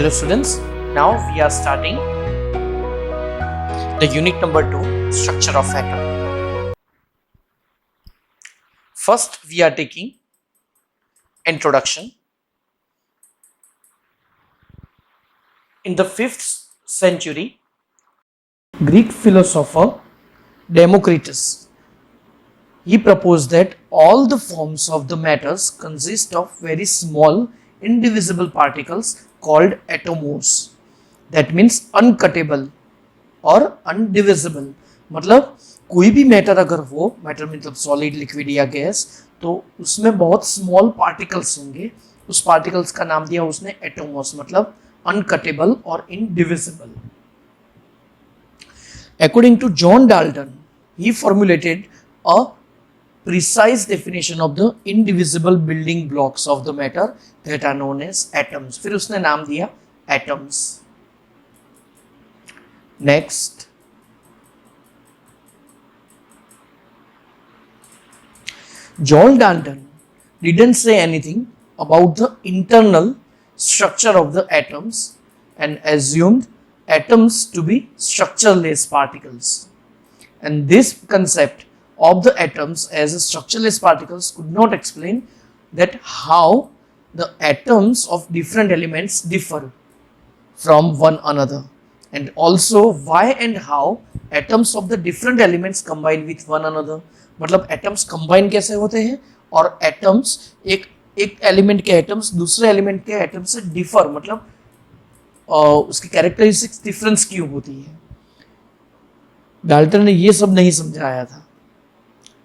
Hello students, now we are starting the unit number 2, structure of atom. First we are taking introduction. In the 5th century, Greek philosopher Democritus, he proposed that all the forms of the matters consist of very small indivisible particles called atomos. That means uncuttable और अनडिविजिबल. मतलब कोई भी matter अगर हो, matter मतलब solid, liquid या gas, तो उसमें बहुत स्मॉल पार्टिकल्स होंगे. उस पार्टिकल्स का नाम दिया उसने एटोमोस, मतलब अनकटेबल और indivisible. According to John Dalton, he formulated a precise definition of the indivisible building blocks of the matter that are known as atoms. फिर उसने नाम दिया atoms. Next, John Dalton didn't say anything about the internal structure of the atoms and assumed atoms to be structureless particles. And this concept of the atoms as structureless particles could not explain that how the atoms of different elements differ from one another, and also why and how atoms of the different elements combine with one another. मतलब atoms combine कैसे होते हैं और atoms एक element के atoms दूसरे element के atoms से differ, मतलब उसकी कैरेक्टरिस्टिक्स डिफरेंस क्यों होती है. डाल्टन ने ये सब नहीं समझाया था.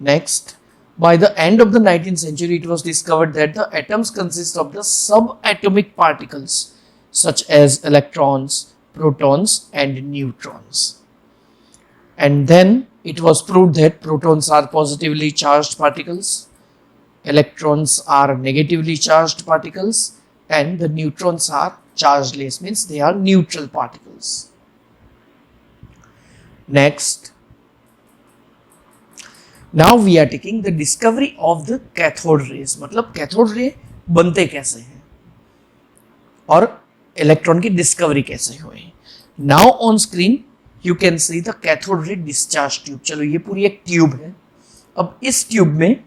Next, by the end of the 19th century, it was discovered that the atoms consist of the subatomic particles such as electrons, protons and neutrons. And then it was proved that protons are positively charged particles, electrons are negatively charged particles, and the neutrons are chargeless, means they are neutral particles. Next, now we are taking the discovery of the cathode rays. मतलब cathode ray बनते कैसे हैं और electron की discovery कैसे हुई. Now on screen you can see the cathode ray discharge tube. चलो ये पूरी एक ट्यूब है. अब इस ट्यूब में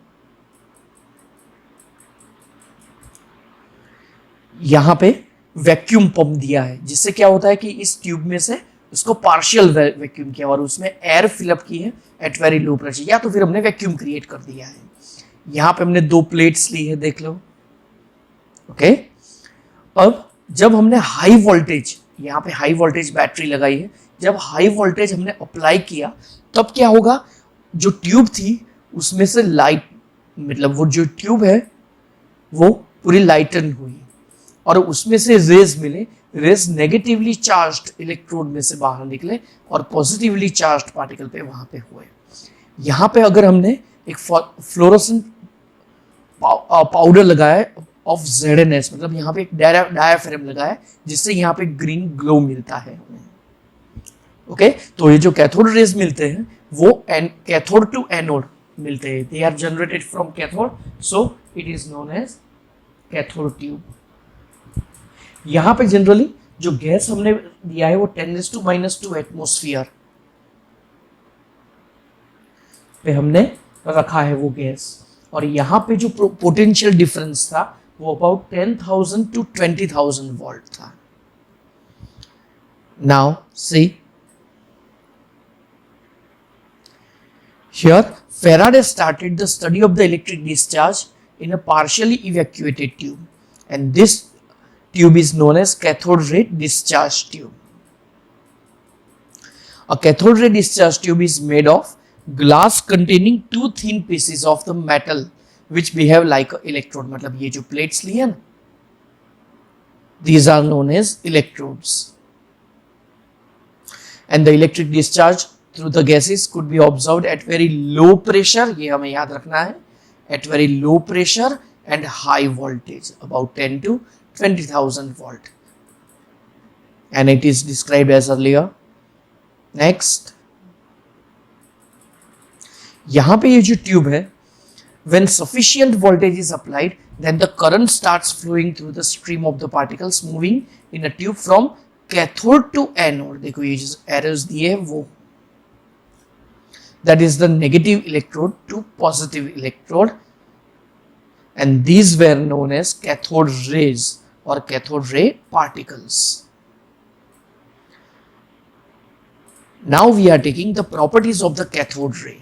यहां पे वैक्यूम पंप दिया है, जिससे क्या होता है कि इस ट्यूब में से उसको पार्शियल वैक्यूम किया और उसमें एयर फिलअप की है एट वेरी लो प्रेशर, या तो फिर हमने वैक्यूम क्रिएट कर दिया है. यहां पे हमने 2 प्लेट्स ली है, देख लो. ओके, अब जब हमने हाई वोल्टेज, यहाँ पे हाई वोल्टेज बैटरी लगाई है, जब हाई वोल्टेज हमने अप्लाई किया तब क्या होगा, जो ट्यूब थी उसमें से लाइट, मतलब वो जो ट्यूब है वो पूरी लाइटन हुई और उसमें से रेज मिले. रेज नेगेटिवली चार्ज्ड इलेक्ट्रोड में से बाहर निकले और पॉजिटिवली चार्ज्ड पार्टिकल पे वहां पे हुए. यहाँ पे अगर हमने एक फ्लोरोसेंट पाउडर लगाया ऑफ ZnS, मतलब यहाँ पे एक डायाफ्रेम लगाया जिससे यहाँ पे ग्रीन ग्लो मिलता है. ओके, तो ये जो कैथोड रेज मिलते हैं वो कैथोड टू एनोड मिलते हैं. They are generated from cathode, so it is known as cathode tube. यहाँ पे जनरली जो गैस हमने दिया है वो 10⁻² एटमॉस्फेयर पे हमने रखा है वो गैस, और यहाँ पे जो पोटेंशियल डिफरेंस था वो अबाउट 10,000 to 20,000 वोल्ट था. Now see here Faraday started the study of the electric discharge in a partially evacuated tube, and this tube is known as cathode ray discharge tube. A cathode ray discharge tube is made of glass containing 2 thin pieces of the metal which behave like an electrode. मतलब ये जो plates ली है ना, these are known as electrodes, and the electric discharge through the gases could be observed at very low pressure. ये हमें याद रखना है, at very low pressure and high voltage, about 10 to 20,000 volt, and it is described as earlier. Next, यहाँ पे ये जो tube है, when sufficient voltage is applied, then the current starts flowing through the stream of the particles moving in a tube from cathode to anode. देखो ये जो arrows दिए हैं वो, that is the negative electrode to positive electrode, and these were known as cathode rays or cathode ray particles. Now we are taking the properties of the cathode ray.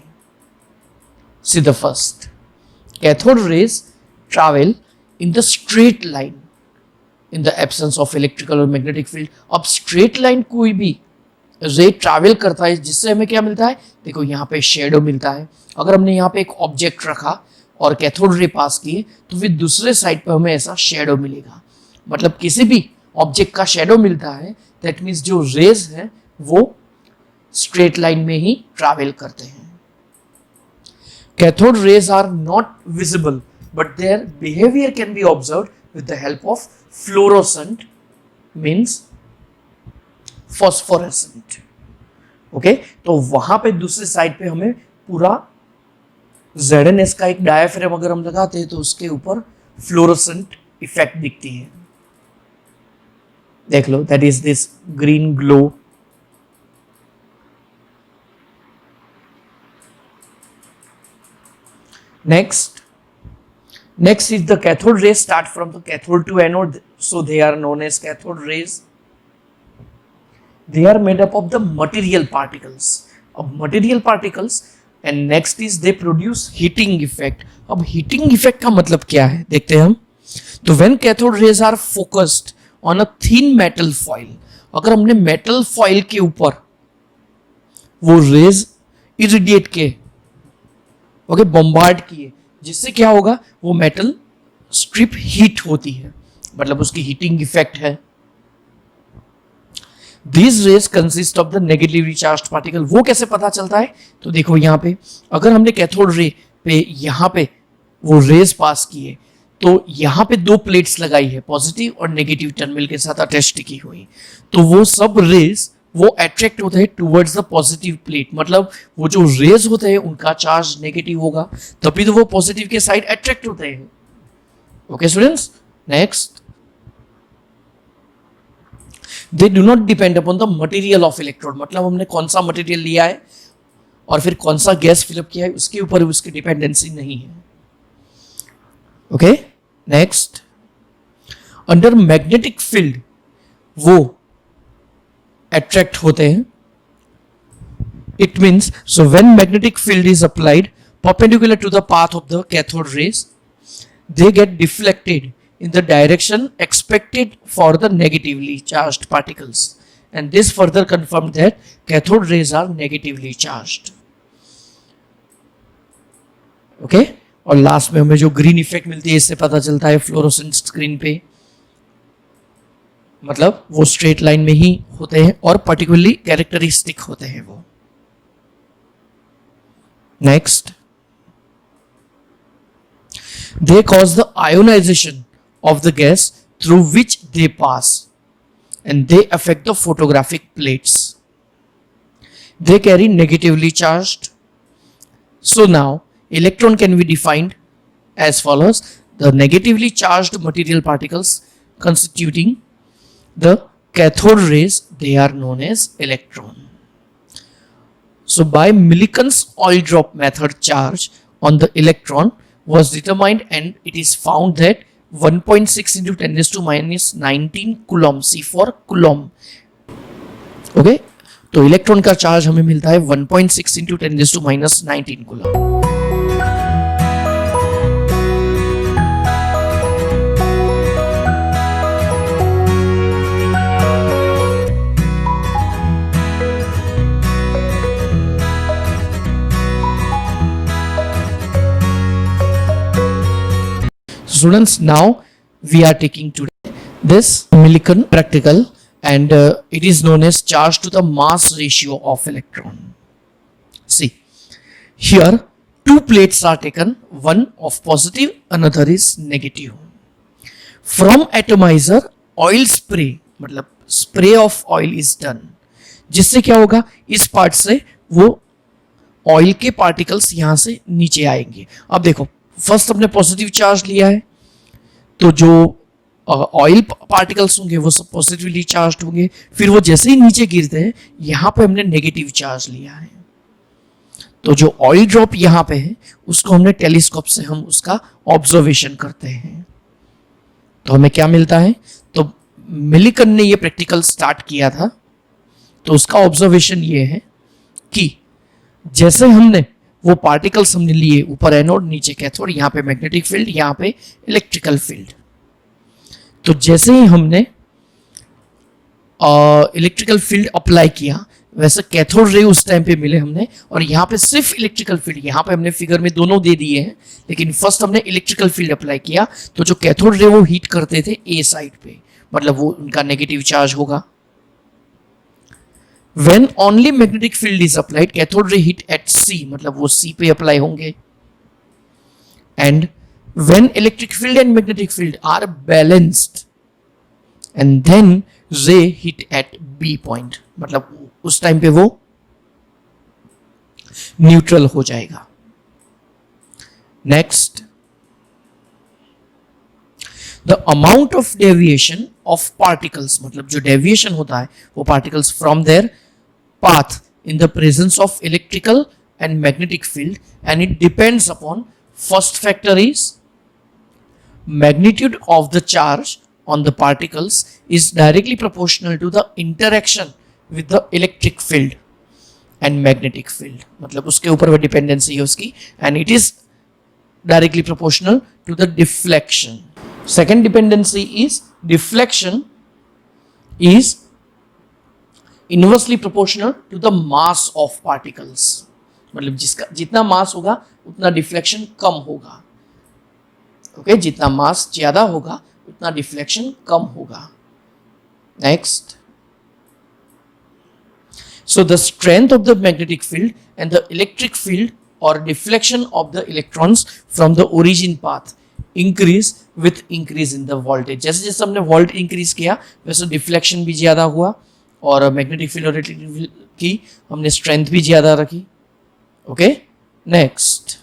See the first. Cathode rays travel in the straight line in the absence of electrical or magnetic field. अब straight line कोई भी रे travel करता है जिससे हमें क्या मिलता है, देखो यहाँ पे शेडो मिलता है. अगर हमने यहाँ पे एक ऑब्जेक्ट रखा और कैथोड रे पास किए तो फिर दूसरे साइड पर हमें ऐसा शेडो मिलेगा. मतलब किसी भी ऑब्जेक्ट का शेडो मिलता है, दैट मीन्स जो रेज है वो स्ट्रेट लाइन में ही ट्रैवल करते हैं. Cathode rays are not visible, but their behavior can be observed with the help of fluorescent, means phosphorescent. Okay, तो वहां पे दूसरे साइड पे हमें पूरा ZNS का एक डायाफ्राम अगर हम लगाते हैं तो उसके ऊपर फ्लोरोसेंट इफेक्ट दिखती है. देख लो, that is this green glow. Next is the cathode rays start from the cathode to anode, so they are known as cathode rays. They are made up of the material particles, and next is they produce heating effect. अब heating effect का मतलब क्या है देखते हैं हम. तो when cathode rays are focused on a thin metal foil, अगर हमने metal foil के ऊपर वो rays irradiate के ओके बॉम्बार्ड किए, जिससे क्या होगा, वो मेटल स्ट्रिप हीट होती है, मतलब उसकी हीटिंग इफेक्ट है. These rays consist of the negatively charged particle. वो कैसे पता चलता है, तो देखो यहाँ पे अगर हमने कैथोड रे पे यहाँ पे वो रेज पास किए तो यहाँ पे दो प्लेट्स लगाई है, पॉजिटिव और नेगेटिव टर्मिनल के साथ अटैच्ड की हुई, तो वो सब रेज वो अट्रैक्ट होते हैं टुवर्ड्स द पॉजिटिव प्लेट. मतलब वो जो रेज होते हैं उनका चार्ज नेगेटिव होगा, तभी तो वो पॉजिटिव के साइड अट्रैक्ट होते हैं. Okay students, next, they do not depend upon the material of electrode. मतलब हमने कौन सा मटेरियल लिया है और फिर कौन सा गैस फिलअप किया है उसके ऊपर उसकी डिपेंडेंसी नहीं है. Okay, next, under magnetic field वो attract होते हैं. It means, so when magnetic field is applied perpendicular to the path of the cathode rays, they get deflected in the direction expected for the negatively charged particles, and this further confirmed that cathode rays are negatively charged. Okay, और last में हमें जो green effect मिलती है इससे पता चलता है फ्लोरोसेंट स्क्रीन पे, मतलब वो स्ट्रेट लाइन में ही होते हैं और पर्टिकुलरली कैरेक्टरिस्टिक होते हैं वो. Next, they cause the ionization of the gas through which they pass and they affect the photographic plates. They carry negatively charged. So now electron can be defined as follows: the negatively charged material particles constituting the cathode rays, they are known as electron. So by Millikan's oil drop method, charge on the electron was determined and it is found that 1.6 into 10 raised to minus 19 coulomb, C for coulomb. Okay, तो electron का charge हमें मिलता है 1.6 into 10 raised to minus 19 coulomb. Students, now we are taking today this Millikan practical, and it is known as charge to the mass ratio of electron. See, here two plates are taken, one of positive, another is negative. From atomizer, oil spray, मतलब spray of oil is done, जिससे क्या होगा, इस part से वो oil के particles यहां से नीचे आएंगे. अब देखो, फर्स्ट अपने पॉजिटिव चार्ज लिया है तो जो ऑयल पार्टिकल्स होंगे वो सब पॉजिटिवली चार्ज होंगे, फिर वो जैसे ही नीचे गिरते हैं यहाँ पे हमने नेगेटिव चार्ज लिया है। तो जो ऑयल ड्रॉप यहाँ पे है उसको हमने टेलीस्कोप से हम उसका ऑब्जर्वेशन करते हैं, तो हमें क्या मिलता है। तो मिलिकन ने ये प्रैक्टिकल स्टार्ट किया था, तो उसका ऑब्जर्वेशन ये है कि जैसे हमने वो पार्टिकल्स हमने लिए, ऊपर एनोड नीचे कैथोड, यहाँ पे मैग्नेटिक फील्ड, यहाँ पे इलेक्ट्रिकल फील्ड, तो जैसे ही हमने इलेक्ट्रिकल फील्ड अप्लाई किया वैसे कैथोड रे उस टाइम पे मिले हमने, और यहाँ पे सिर्फ इलेक्ट्रिकल फील्ड, यहाँ पे हमने फिगर में दोनों दे दिए हैं, लेकिन फर्स्ट हमने इलेक्ट्रिकल फील्ड अप्लाई किया, तो जो कैथोड रे वो हीट करते थे ए साइड पे, मतलब वो उनका नेगेटिव चार्ज होगा। When only magnetic field is applied, cathode ray hit at C, मतलब वो C पे अप्लाई होंगे, and when electric field and magnetic field are balanced, and then ray hit at B point, मतलब उस time पे वो neutral हो जाएगा। Next, the amount of deviation of particles, मतलब जो डेविएशन होता है वो particles from their path in the presence of electrical and magnetic field, and it depends upon, first factor is magnitude of the charge on the particles is directly proportional to the interaction with the electric field and magnetic field, मतलब उसके ऊपर वो dependency है उसकी, and it is directly proportional to the deflection. Second dependency is deflection is inversely proportional to the mass of particles, मतलब जिसका जितना मास होगा उतना डिफ्लेक्शन कम होगा। ओके, जितना मास ज्यादा होगा उतना डिफ्लेक्शन कम होगा। Next, so the strength of the magnetic field and the electric field और deflection of the electrons from the origin path increase with increase in the voltage. जैसे जैसे हमने वोल्ट इंक्रीज किया वैसे डिफ्लेक्शन भी ज्यादा हुआ, और मैग्नेटिक फील्ड और इलेक्ट्रिक फील्ड की हमने स्ट्रेंथ भी ज्यादा रखी। Okay, next,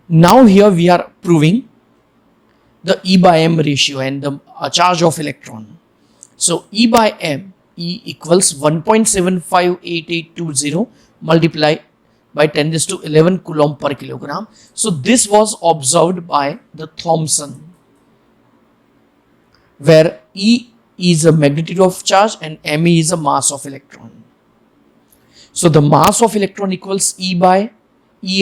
now here we are proving the E by M ratio and the charge of electron. So E by M, E equals 1.758820 multiplied by 10 raised to 11 coulomb per kilogram. So this was observed by the Thomson, where E is a magnitude of charge and me is a mass of electron. So the mass of electron equals E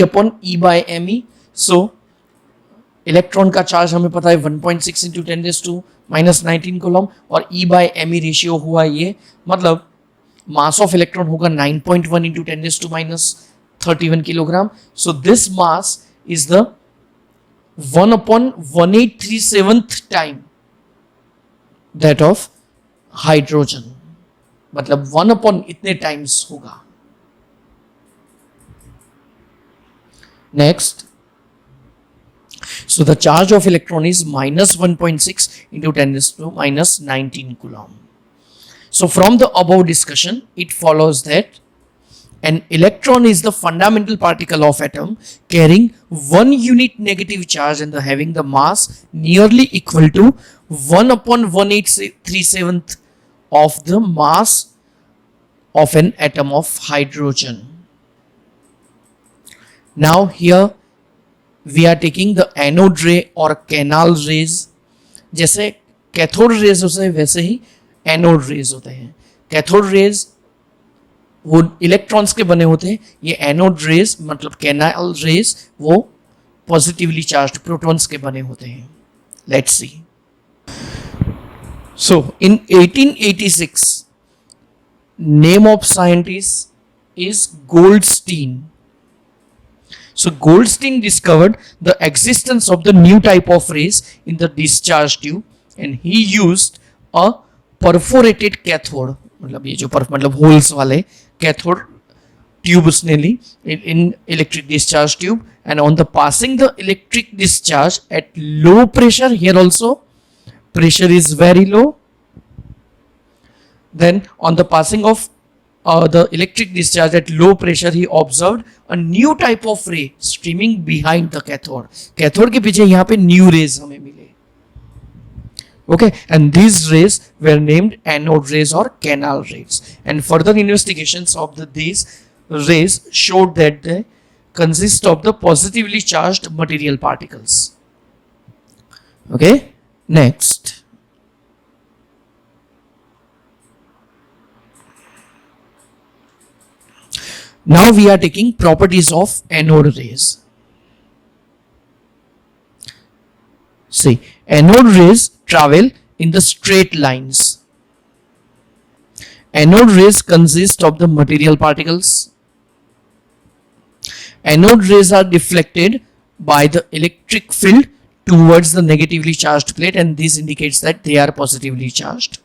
upon E by me. So electron का charge हमें पता है 1.6 into 10 raise to minus 19 coulomb, और E by me ratio हुआ ये, मतलब mass of electron होगा 9.1 into 10 raise to minus 31 kilogram. So this mass is the 1/1837 time that of hydrogen, मतलब 1 अपॉन इतने टाइम्स होगा. नेक्स्ट, so the charge of electron is minus 1.6 into 10 raised to minus 19 coulomb. So from the above discussion, it follows that an electron is the fundamental particle of atom carrying 1 unit negative charge and having the mass nearly equal to 1/1837 of the mass of an atom of hydrogen. Now here we are taking the anode ray or canal rays. जैसे cathode rays होते हैं वैसे ही anode rays होते हैं. Cathode rays वो electrons के बने होते हैं, ये एनोड रेज मतलब कैनाल रेज वो पॉजिटिवली चार्ज्ड प्रोटॉन्स के बने होते हैं. Let's see. So in 1886 name of scientist is Goldstein. So Goldstein discovered the existence of the new type of rays in the discharge tube, and he used a perforated cathode, मतलब ये जो मतलब holes वाले cathode tube उसने ली in electric discharge tube, and on the passing the electric discharge at low pressure, here also pressure is very low, then on the passing of the electric discharge at low pressure, he observed a new type of ray streaming behind the cathode. Cathode के पीछे यहाँ पे new rays हमें मिले. Okay, and these rays were named anode rays or canal rays. And further investigations of these rays showed that they consist of the positively charged material particles. Okay, next. Now we are taking properties of anode rays. See, anode rays travel in the straight lines. Anode rays consist of the material particles. Anode rays are deflected by the electric field towards the negatively charged plate, and this indicates that they are positively charged.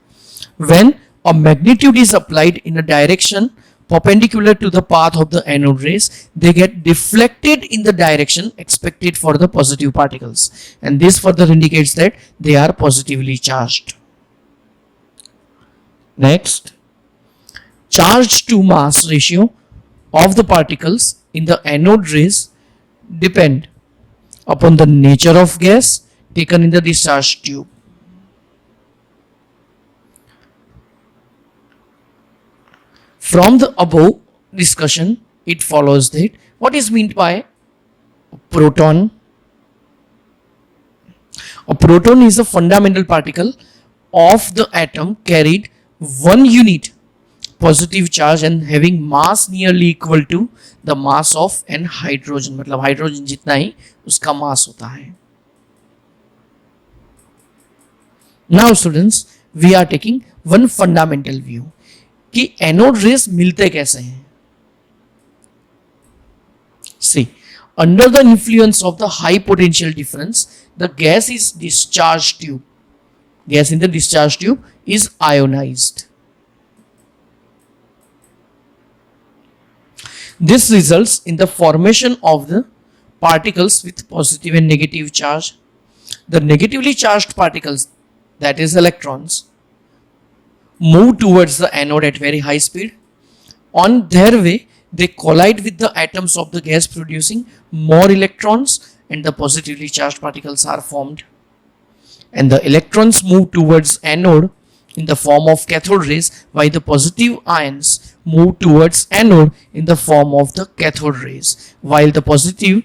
When a magnitude is applied in a direction perpendicular to the path of the anode rays, they get deflected in the direction expected for the positive particles, and this further indicates that they are positively charged. Next, charge to mass ratio of the particles in the anode rays depend upon the nature of gas taken in the discharge tube. From the above discussion, it follows that what is meant by proton? A proton is a fundamental particle of the atom carried 1 unit positive charge and having mass nearly equal to the mass of an hydrogen. मतलब hydrogen जितना ही उसका मास होता है. Now students, we are taking one fundamental view कि anode rays मिलते कैसे हैं. See, under the influence of the high potential difference, the gas is discharge tube. Gas in the discharge tube is ionized. This results in the formation of the particles with positive and negative charge. The negatively charged particles, that is electrons, move towards the anode at very high speed. On their way, they collide with the atoms of the gas, producing more electrons, and the positively charged particles are formed. And the electrons move towards anode in the form of cathode rays, while the positive ions move towards anode in the form of the cathode rays, while the positive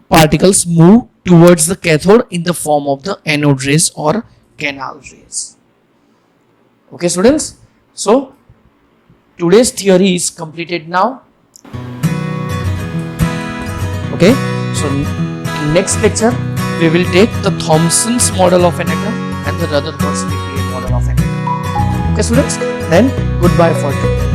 particles move towards the cathode in the form of the anode rays or canal rays. Okay students, so today's theory is completed now. Okay, so in next lecture we will take the Thomson's model of an atom and the Rutherford's nuclear model of an atom. Okay students, then goodbye for today.